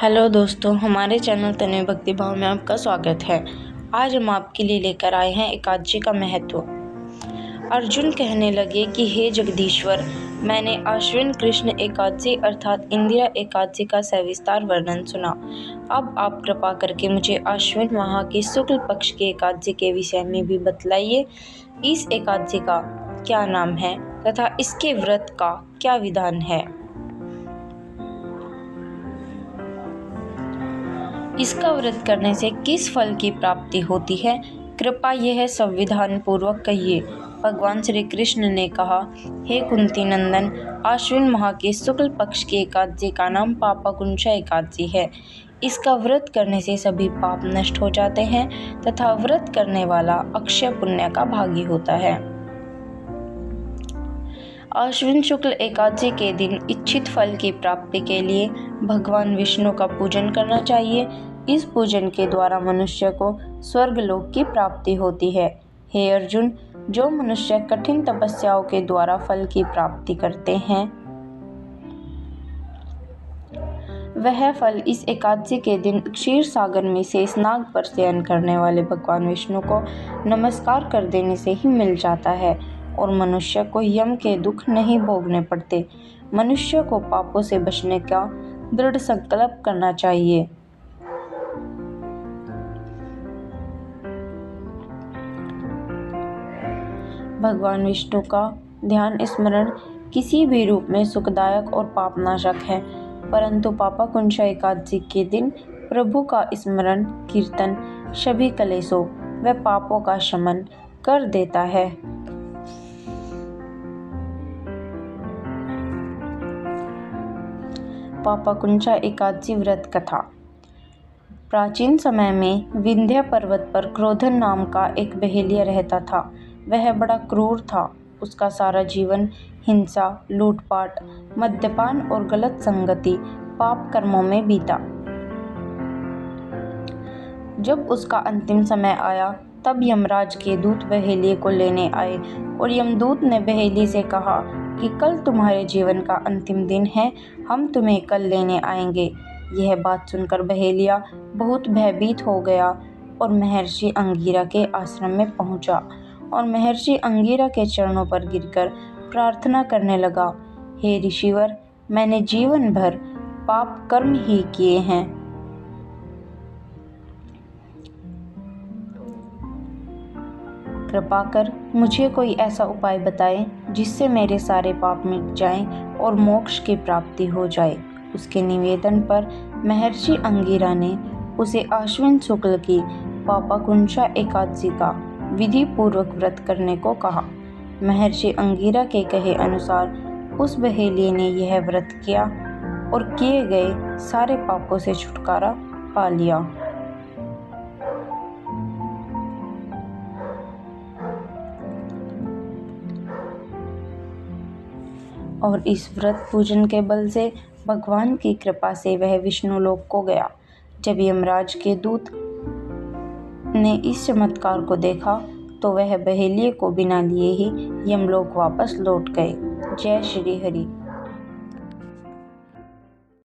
Hello दोस्तों, हमारे channel Tanvi भक्ति भाव में आपका स्वागत है। आज हम आपके लिए लेकर आए हैं एकादशी का महत्व। अर्जुन कहने लगे कि हे जगदीश्वर, मैंने आश्विन कृष्ण एकादशी अर्थात इंदिरा एकादशी का सविस्तार वर्णन सुना। अब आप कृपा करके मुझे आश्विन माह के शुक्ल पक्ष की एकादशी के विषय में भी बतलाइए। इस एकादशी का क्या नाम है तथा इसके व्रत का क्या विधान है। इसका व्रत करने से किस फल की प्राप्ति होती है, कृपया यह संविधान पूर्वक कहिए। भगवान श्री कृष्ण ने कहा, हे कुंती नंदन, आश्विन माह के शुक्ल पक्ष की एकादशी का नाम पापाकुंशा एकादशी है। इसका व्रत करने से सभी पाप नष्ट हो जाते हैं तथा व्रत करने वाला अक्षय पुण्य का भागी होता है। आश्विन शुक्ल एकादशी के दिन इच्छित फल की प्राप्ति के लिए भगवान विष्णु का पूजन करना चाहिए। इस पूजन के द्वारा मनुष्य को स्वर्गलोक की प्राप्ति होती है। हे अर्जुन, जो मनुष्य कठिन तपस्याओं के द्वारा फल की प्राप्ति करते हैं, वह फल इस एकादशी के दिन क्षीर सागर में शेषनाग पर शयन करने वाले भगवान विष्णु को नमस्कार कर देने से ही मिल जाता है और मनुष्य को यम के दुख नहीं भोगने पड़ते। मनुष्य को पापों से बचने का दृढ़ संकल्प करना चाहिए। भगवान विष्णु का ध्यान स्मरण किसी भी रूप में सुखदायक और पापनाशक है, परंतु पापाकुंशा एकादशी के दिन प्रभु का स्मरण कीर्तन सभी कलेशों व पापों का शमन कर देता है। पापाकुंशा एकादशी व्रत कथा। प्राचीन समय में विंध्य पर्वत पर क्रोधन नाम का एक बहेलिया रहता था। वह बड़ा क्रूर था। उसका सारा जीवन हिंसा, लूटपाट, मद्यपान और गलत संगति पाप कर्मों में बीता। जब उसका अंतिम समय आया तब यमराज के दूत बहेलिये को लेने आए और यमदूत ने बहेलिये से कहा कि कल तुम्हारे जीवन का अंतिम दिन है, हम तुम्हें कल लेने आएंगे। यह बात सुनकर बहेलिया बहुत भयभीत हो गया और महर्षि अंगिरा के आश्रम में पहुंचा और महर्षि अंगिरा के चरणों पर गिरकर प्रार्थना करने लगा, हे ऋषिवर, मैंने जीवन भर पाप कर्म ही किए हैं। कृपा कर मुझे कोई ऐसा उपाय बताएं जिससे मेरे सारे पाप मिट जाएं और मोक्ष की प्राप्ति हो जाए। उसके निवेदन पर महर्षि अंगिरा ने उसे आश्विन शुक्ल की पापाकुंशा एकादशी का विधि पूर्वक व्रत करने को कहा। महर्षि अंगिरा के कहे अनुसार उस बहेलिये ने यह व्रत किया और किए गए सारे पापों से छुटकारा पा लिया। और इस व्रत पूजन के बल से भगवान की कृपा से वह विष्णु लोक को गया। जब यमराज के दूत ने इस चमत्कार को देखा तो वह बहेलिये को बिना लिए ही यमलोक वापस लौट गए। जय श्री हरि।